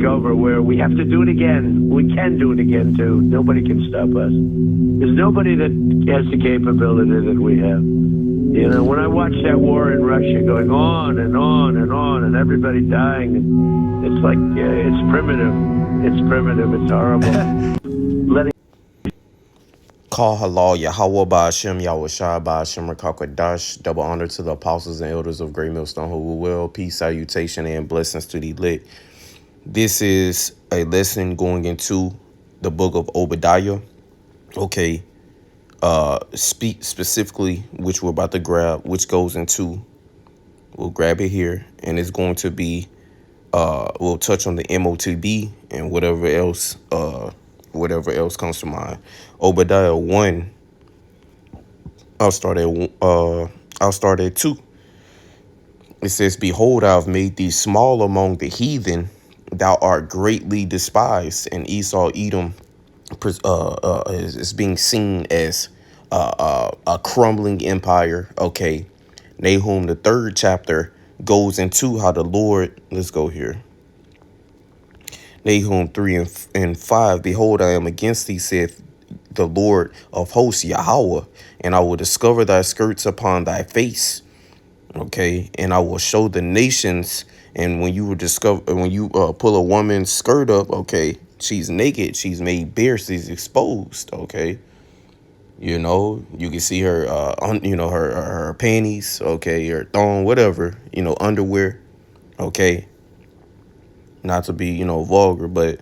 over where we have to do it again. We can do it again, too. Nobody can stop us. There's nobody that has the capability that we have. You know, when I watch that war in Russia going on and on and on and everybody dying, it's like, it's primitive. It's primitive. It's horrible. Letting Call halal Yahweh Ba'ashem Yahweh Ba'ashem Rakakadash. Double honor to the apostles and elders of Great Millstone who will. Peace, salutation, and blessings to the elect. This is a lesson going into the book of Obadiah. Okay. Speak specifically, which we're about to grab, which goes into, we'll grab it here, and it's going to be, we'll touch on the Motb and whatever else comes to mind. Obadiah 1, I'll start at 2. It says, "Behold, I have made thee small among the heathen, thou art greatly despised." And Esau, Edom, is being seen as a crumbling empire. Okay, Nahum, the 3rd chapter, goes into how the Lord, let's go here. Nahum 3 and 5, "Behold, I am against thee, saith the Lord of hosts, Yahweh, and I will discover thy skirts upon thy face." Okay, and I will show the nations. And when you pull a woman's skirt up, okay, she's naked, she's made bare, she's exposed. Okay, you know, you can see her, her panties, okay, her thong, whatever, underwear. Okay, not to be, vulgar, but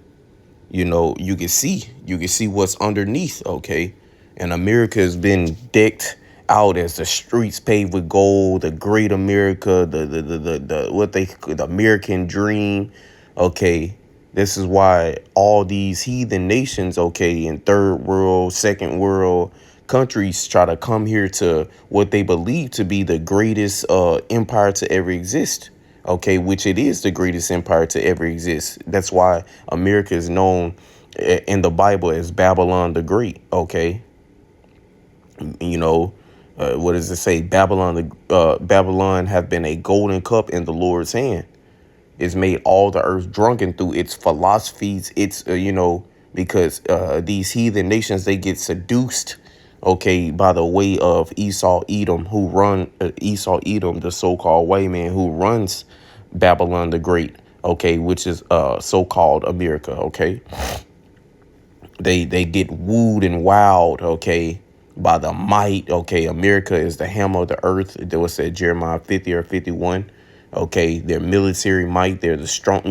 you can see what's underneath. Okay, and America has been decked out as the streets paved with gold, the great America, the American dream. Okay, this is why all these heathen nations, okay, in third world, second world countries try to come here to what they believe to be the greatest empire to ever exist. Okay, which it is the greatest empire to ever exist. That's why America is known in the Bible as Babylon the Great. Okay, what does it say? Babylon have been a golden cup in the Lord's hand. It's made all the earth drunken through its philosophies. It's because these heathen nations, they get seduced, okay, by the way of Esau, Edom, the so-called white man who runs Babylon the Great, okay, which is so-called America. Okay, they get wooed and wowed, okay, by the might. Okay, America is the hammer of the earth. That was said Jeremiah 50 or 51. Okay, their military might, they're the strong,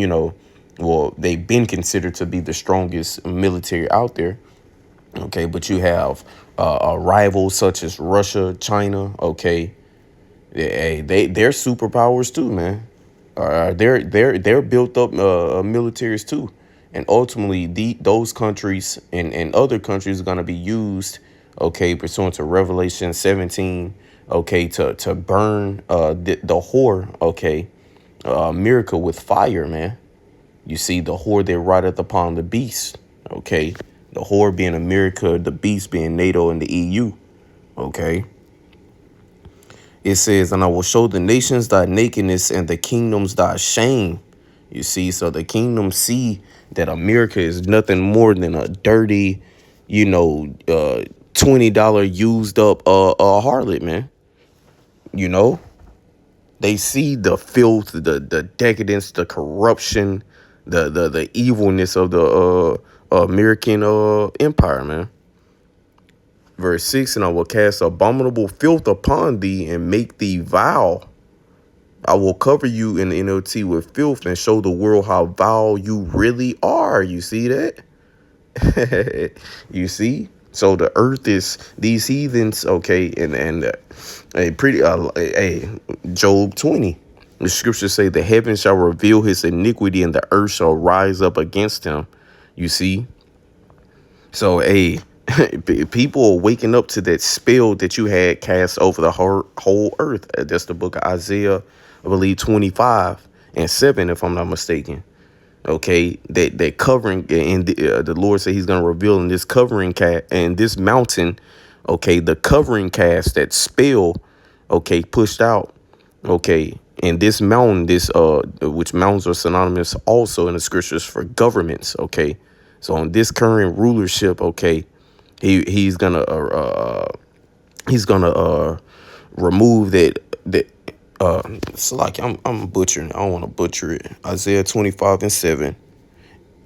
they've been considered to be the strongest military out there. Okay, but you have rivals such as Russia, China. Okay, they're superpowers too, man. They're built up militaries too, and ultimately those countries and other countries are going to be used, okay, pursuant to Revelation 17, okay, to burn the whore, okay, America with fire, man. You see, the whore that rideth upon the beast, okay, the whore being America, the beast being NATO and the EU, okay. It says, "And I will show the nations thy nakedness and the kingdoms thy shame." You see, so the kingdoms see that America is nothing more than a dirty, $20 used up harlot, man. They see the filth, the decadence, the corruption, the evilness of the American empire, man. Verse 6, "And I will cast abominable filth upon thee and make thee vile. I will cover you in the NLT with filth and show the world how vile you really are." You see that? You see? So the earth is these heathens, okay, and Job 20. The scriptures say the heavens shall reveal his iniquity and the earth shall rise up against him. You see? So, people are waking up to that spell that you had cast over the whole earth. That's the book of Isaiah, I believe 25 and 7, if I'm not mistaken. Okay, that covering, and the Lord said he's going to reveal in this covering and this mountain. Okay, the covering cast, that spell, okay, pushed out. Okay, And this mountain, which mountains are synonymous also in the scriptures for governments. Okay, so on this current rulership, okay, he's gonna remove that. It's like I'm butchering. I don't want to butcher it. Isaiah 25:7,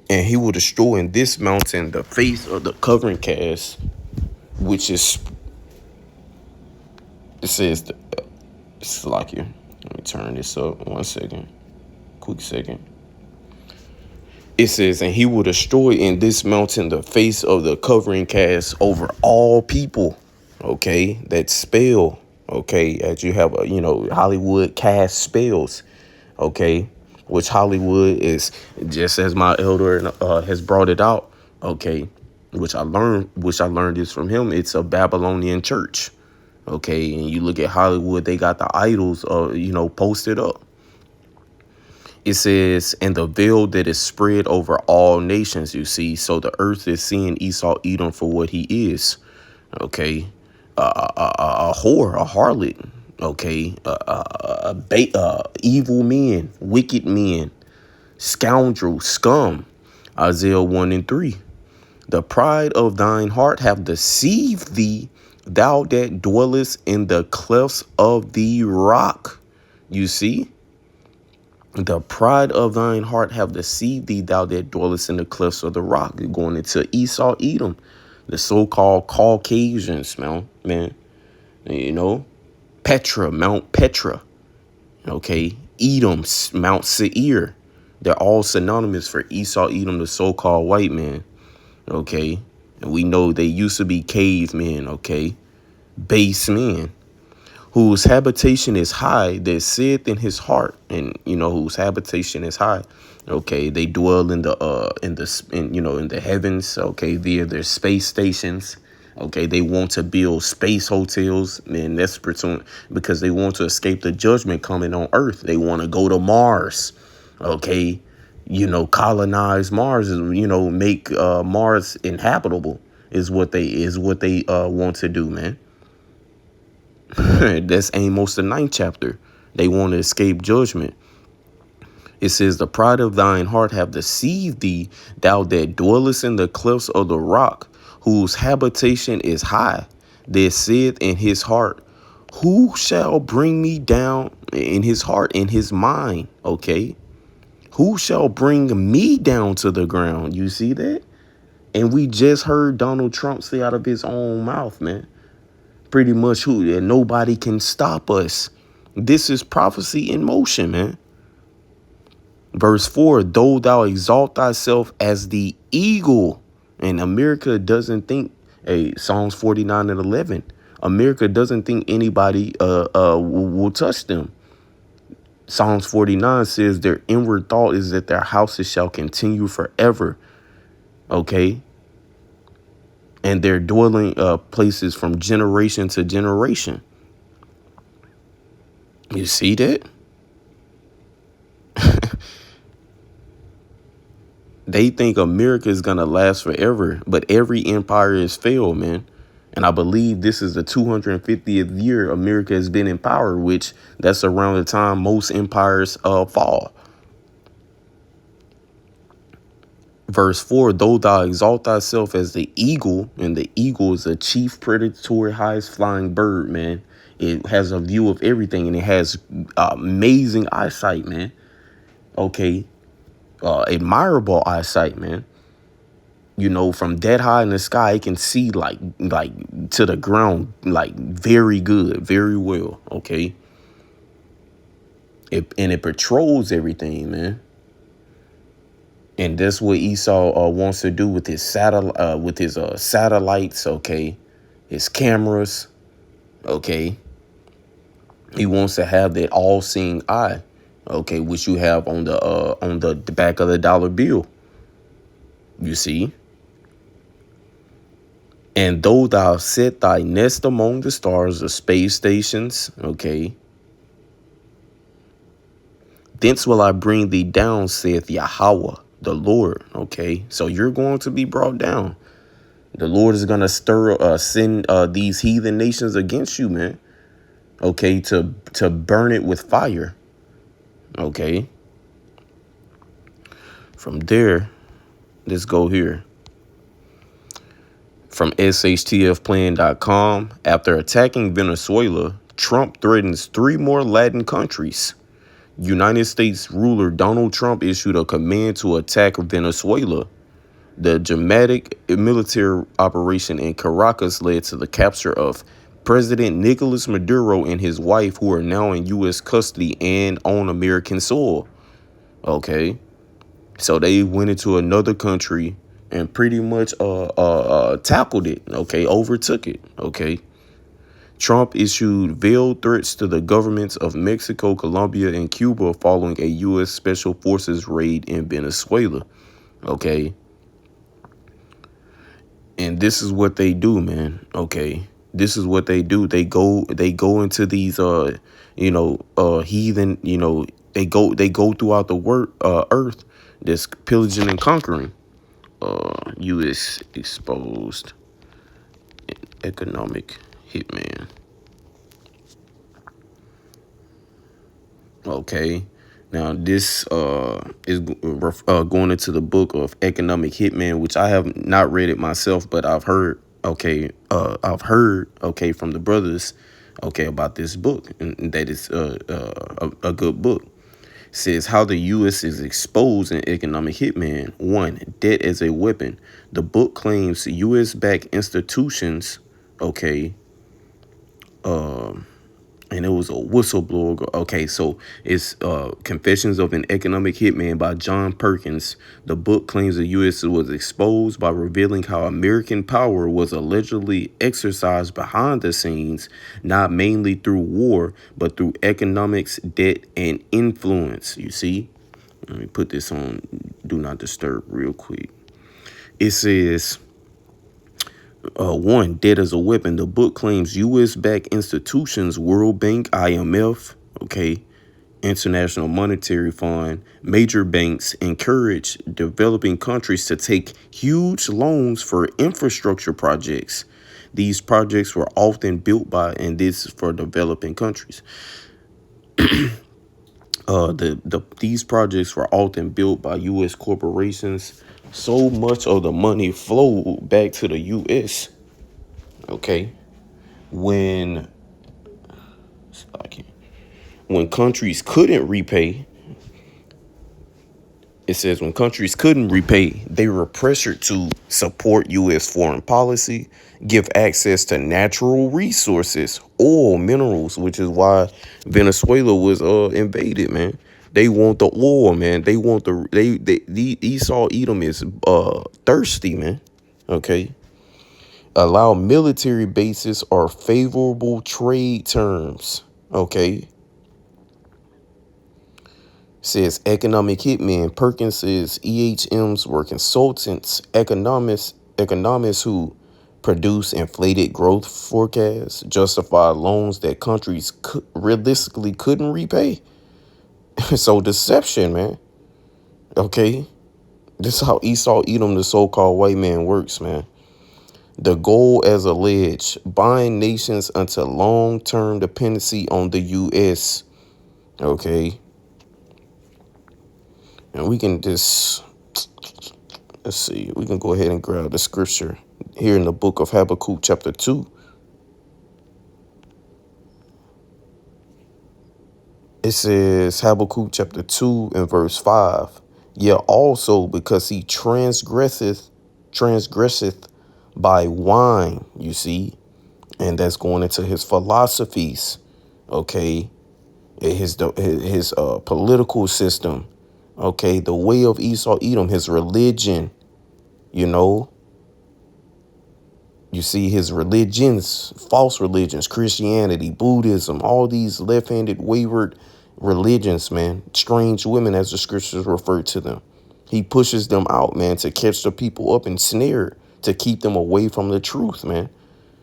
and he will destroy in this mountain the face of the covering cast, which is, it says, it's like you. Let me turn this up 1 second, quick second. It says, and he will destroy in this mountain the face of the covering cast over all people. Okay, that spell. Okay, as you have Hollywood cast spells. Okay, which Hollywood is, just as my elder has brought it out. Okay, which I learned this from him. It's a Babylonian church. Okay, and you look at Hollywood, they got the idols, posted up. It says, and the veil that is spread over all nations, you see. So the earth is seeing Esau Edom for what he is. Okay. A whore, a harlot. Okay. Evil men, wicked men, scoundrel, scum. Isaiah 1:3. The pride of thine heart have deceived thee, thou that dwellest in the clefts of the rock. You see? The pride of thine heart have deceived thee, thou that dwellest in the cliffs of the rock. You're going into Esau, Edom, the so-called Caucasians, man. Petra, Mount Petra. Okay, Edom, Mount Seir. They're all synonymous for Esau, Edom, the so-called white man. Okay, and we know they used to be cavemen. Okay, base men, whose habitation is high, that saith in his heart, and whose habitation is high. Okay, they dwell in the heavens. Okay, via their space stations. Okay, they want to build space hotels, and that's because they want to escape the judgment coming on Earth. They want to go to Mars. Okay, colonize Mars, make Mars inhabitable is what they want to do, man. That's Amos the 9th chapter. They want to escape judgment. It says, the pride of thine heart have deceived thee, thou that dwellest in the clefts of the rock, whose habitation is high. That saith in his heart, who shall bring me down? In his heart, in his mind. Okay. Who shall bring me down to the ground? You see that? And we just heard Donald Trump say out of his own mouth, man, pretty much that nobody can stop us. This is prophecy in motion, man. Verse 4, though thou exalt thyself as the eagle. And America doesn't think, Psalms 49:11. America doesn't think anybody will touch them. Psalms 49 says their inward thought is that their houses shall continue forever. Okay. And their dwelling places from generation to generation. You see that? They think America is going to last forever, but every empire has failed, man. And I believe this is the 250th year America has been in power, which that's around the time most empires fall. Verse 4, though thou exalt thyself as the eagle, and the eagle is a chief predatory, highest flying bird, man. It has a view of everything, and it has amazing eyesight, man. Okay. Admirable eyesight, man. From dead high in the sky, it can see like to the ground, like very good, very well. Okay. It patrols everything, man. And that's what Esau wants to do with his satellites. Okay. His cameras. Okay. He wants to have that all-seeing eye. Okay, which you have on the back of the dollar bill. You see? And though thou set thy nest among the stars, the space stations, okay, thence will I bring thee down, saith Yahweh, the Lord. Okay, so you're going to be brought down. The Lord is going to send these heathen nations against you, man. Okay, to burn it with fire. Okay. From there, let's go here. From shtfplan.com, after attacking Venezuela, Trump threatens 3 more Latin countries. United States ruler Donald Trump issued a command to attack Venezuela. The dramatic military operation in Caracas led to the capture of President Nicolas Maduro and his wife, who are now in U.S. custody and on American soil. Okay. So they went into another country and pretty much tackled it. Okay. Overtook it. Okay. Trump issued veiled threats to the governments of Mexico, Colombia, and Cuba following a U.S. Special Forces raid in Venezuela. Okay. And this is what they do, man. Okay. This is what they do. They go into these heathen, they go throughout the earth, this pillaging and conquering. US exposed economic hitman. Okay. Now this is going into the book of Economic Hitman, which I have not read it myself, but I've heard. Okay, from the brothers, about this book, and that is a good book. It says how the U.S. is exposed in Economic Hitman. 1. Debt as a weapon. The book claims U.S.-backed institutions. Okay. And it was a whistleblower. Okay, so it's Confessions of an Economic Hitman by John Perkins. The book claims the U.S. was exposed by revealing how American power was allegedly exercised behind the scenes, not mainly through war, but through economics, debt, and influence. You see? Let me put this on Do Not Disturb real quick. It says... 1. Debt as a weapon. The book claims U.S.-backed institutions, World Bank, IMF, International Monetary Fund, major banks encourage developing countries to take huge loans for infrastructure projects. These projects were often built by, and this is for developing countries. These projects were often built by U.S. corporations. So much of the money flowed back to the U.S. Okay, when countries couldn't repay, it says when countries couldn't repay, they were pressured to support U.S. foreign policy, give access to natural resources, oil, minerals, which is why Venezuela was invaded, man. They want the oil, man. They want the Esau Edom is thirsty, man. Okay. Allow military bases or favorable trade terms. Okay. Says Economic Hitman. Perkins says EHMs were consultants, economists who produce inflated growth forecasts, justify loans that countries realistically couldn't repay. So deception, man. Okay. This is how Esau Edom, the so-called white man, works, man. The goal, as alleged, bind nations into long-term dependency on the U.S. Okay. And we can just, let's see, we can go ahead and grab the scripture here in the book of Habakkuk chapter 2. It says Habakkuk chapter 2 and verse 5. Yet also because he transgresseth by wine, you see, and that's going into his philosophies, okay, his political system, okay, the way of Esau Edom, his religion, you see his religions, false religions, Christianity, Buddhism, all these left-handed wayward religions, man, strange women, as the scriptures refer to them. He pushes them out, man, to catch the people up and snare, to keep them away from the truth, man,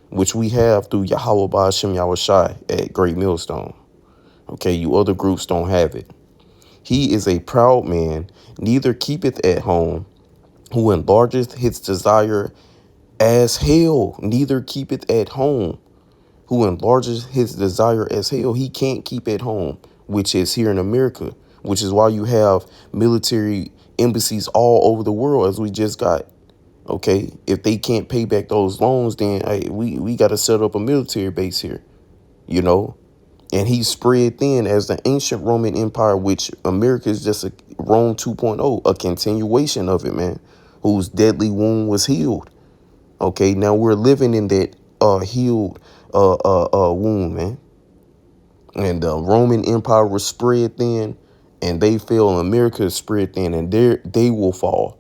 which we have through Yahweh Ba'ashem Yahushai at Great Millstone. Okay, you other groups don't have it. He is a proud man, neither keepeth at home, who enlargeth his desire as hell, neither keepeth at home, who enlarges his desire as hell. He can't keep at home, which is here in America. which is why you have military embassies all over the world, as we just got. Okay, if they can't pay back those loans, then hey, we got to set up a military base here, you know. And he spread thin as the ancient Roman Empire, which America is just a Rome 2.0, a continuation of it, man, whose deadly wound was healed. Okay, now we're living in that healed wound, man. And the Roman Empire was spread thin, and they fell. And America is spread thin, and they will fall.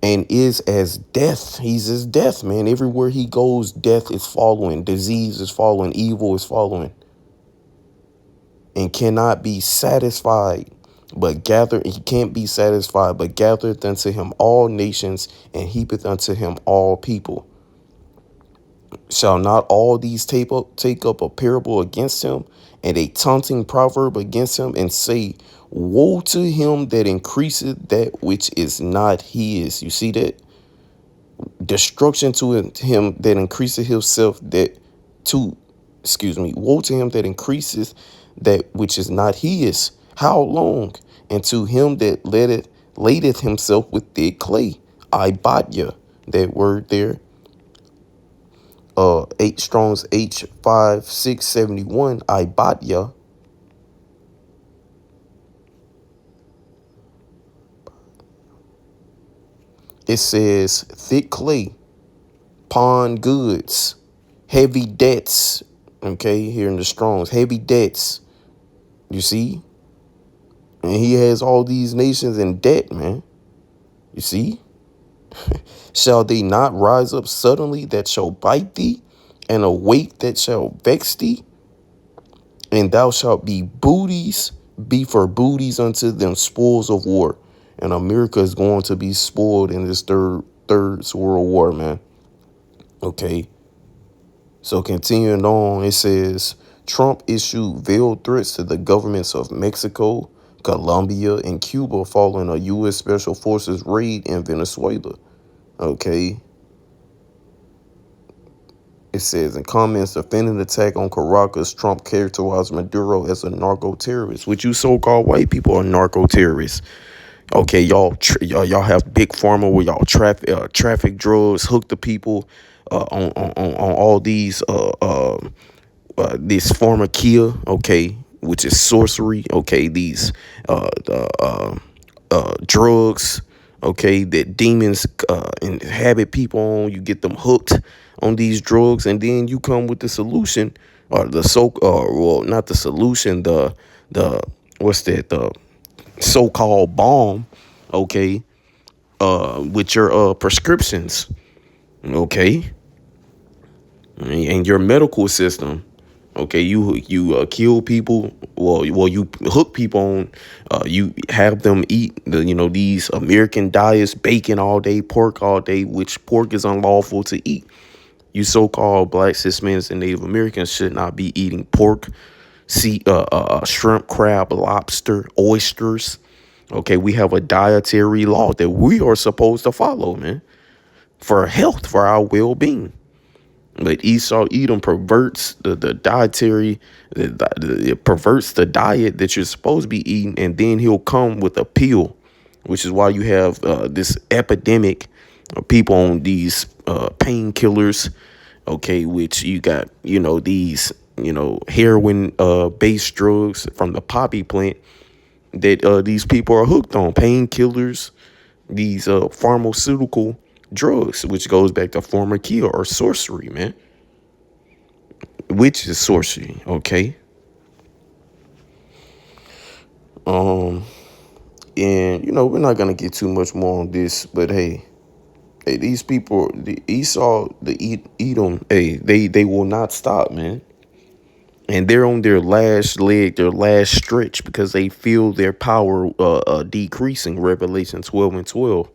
And is as death. He's as death, man. Everywhere he goes, death is following. Disease is following. Evil is following. And cannot be satisfied, but gather. He can't be satisfied, but gathereth unto him all nations, and heapeth unto him all people. Shall not all these take up a parable against him, and a taunting proverb against him, and say, woe to him that increaseth that which is not his. You see that? Destruction to him that increaseth himself woe to him that increaseth that which is not his. How long? And to him that ladeth himself with thick clay. Ibatya, that word there. 8 Strong's H5671, Ibatya. It says thick clay, pawn goods, heavy debts. Okay, here in the Strong's, heavy debts. You see? And he has all these nations in debt, man. You see? Shall they not rise up suddenly that shall bite thee, and awake that shall vex thee? And thou shalt be for booties unto them, spoils of war. And America is going to be spoiled in this third world war, man. Okay. So continuing on, it says Trump issued veiled threats to the governments of Mexico, Colombia, and Cuba following a U.S. Special Forces raid in Venezuela. Okay. It says in comments defending the attack on Caracas, Trump characterized Maduro as a narco-terrorist, which you so-called white people are narco-terrorists. Okay, y'all have big pharma where y'all traffic drugs, hook the people on all these this pharmakia, okay, which is sorcery. Okay, these drugs, okay, that demons inhabit people on. You get them hooked on these drugs, and then you come with the solution, or not the solution, the what's that, the so-called bomb, okay, with your prescriptions, okay, and your medical system. Okay, you kill people. Well, you hook people on. You have them eat these American diets, bacon all day, pork all day, which pork is unlawful to eat. You so-called blacks, Hispanics, and Native Americans should not be eating pork, shrimp, crab, lobster, oysters. Okay, we have a dietary law that we are supposed to follow, man, for health, for our well-being. But Esau Edom perverts the dietary, it perverts the diet that you're supposed to be eating, and then he'll come with a pill, which is why you have this epidemic of people on these painkillers, okay, which you got, these, heroin based drugs from the poppy plant that these people are hooked on, painkillers, these pharmaceutical drugs, which goes back to pharmakia or sorcery, man, which is sorcery. Okay. And we're not gonna get too much more on this, but hey, these people, the Esau, the Edom, hey, they will not stop, man. And they're on their last leg, their last stretch, because they feel their power decreasing. Revelation 12:12.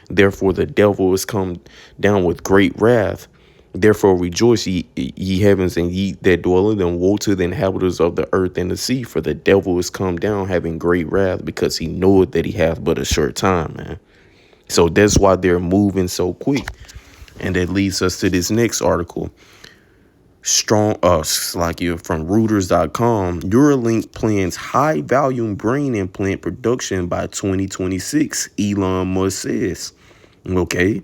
Therefore, the devil is come down with great wrath. Therefore, rejoice, ye heavens, and ye that dwell in them. Woe to the inhabitants of the earth and the sea, for the devil is come down having great wrath, because he knoweth that he hath but a short time, man. So that's why they're moving so quick. And that leads us to this next article. Like you from Reuters.com, Neuralink plans high volume brain implant production by 2026, Elon Musk says. Okay.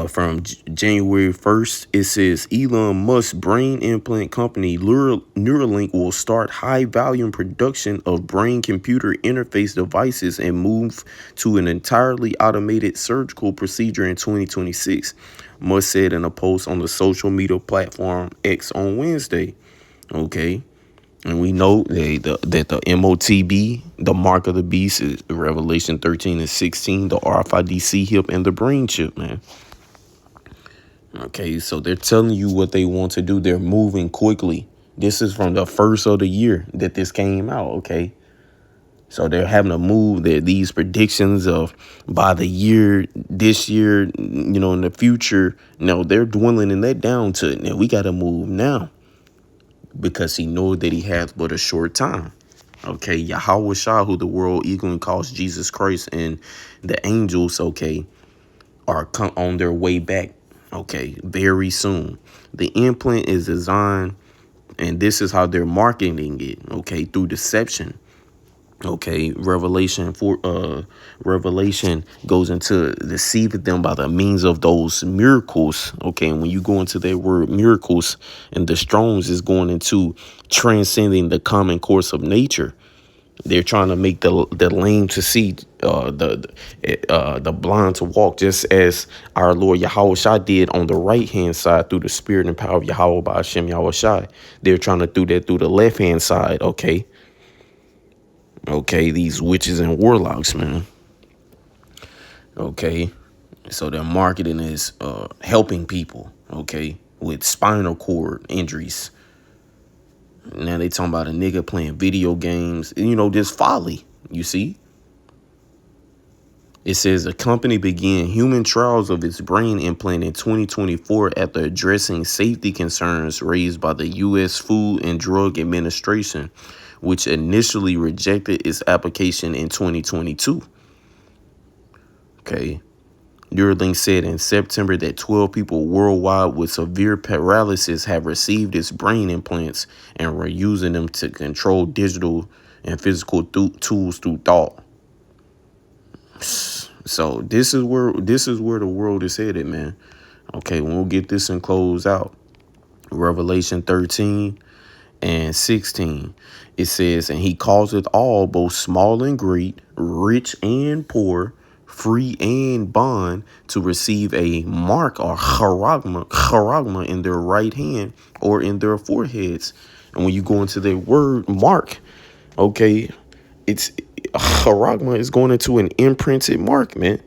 From January 1st, it says Elon Musk's brain implant company Neuralink will start high volume production of brain computer interface devices and move to an entirely automated surgical procedure in 2026, Musk said in a post on the social media platform X on Wednesday. Okay. And we know that the Motb, the mark of the beast, is Revelation 13 and 16, the RFID chip and the brain chip, man. Okay, so they're telling you what they want to do. They're moving quickly. This is from the first of the year that this came out, okay? So they're having to move these predictions of by the year, this year, in the future. No, they're dwindling that down to, now we got to move now because he knows that he has but a short time. Okay, Yahweh Shah, who the world equally calls Jesus Christ, and the angels, okay, are on their way back. Okay, very soon. The implant is designed, and this is how they're marketing it. Okay, through deception. Okay, Revelation goes into deceiving them by the means of those miracles. Okay, and when you go into that word miracles, and the Strong's is going into transcending the common course of nature. They're trying to make the lame to see, the blind to walk, just as our Lord Yahweh Shai did on the right hand side through the spirit and power of Yahweh by Hashem Yahweh Shai. They're trying to do that through the left hand side. Okay, these witches and warlocks, man. Okay, so their marketing is helping people. Okay, with spinal cord injuries. Now they talking about a nigga playing video games, just folly, you see. It says the company began human trials of its brain implant in 2024 after addressing safety concerns raised by the U.S. Food and Drug Administration, which initially rejected its application in 2022. Okay. Neuralink said in September that 12 people worldwide with severe paralysis have received its brain implants and were using them to control digital and physical tools through thought. So this is where the world is headed, man. Okay, we'll get this and close out. Revelation 13 and 16. It says, and he causeth all, both small and great, rich and poor, free and bond, to receive a mark or charagma in their right hand or in their foreheads. And when you go into the word mark, okay, it's charagma is going into an imprinted mark, man.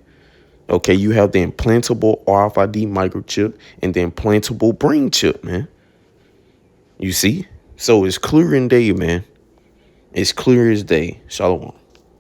Okay, you have the implantable RFID microchip and the implantable brain chip, man. You see? So it's clear in day, man. It's clear as day. Shalom.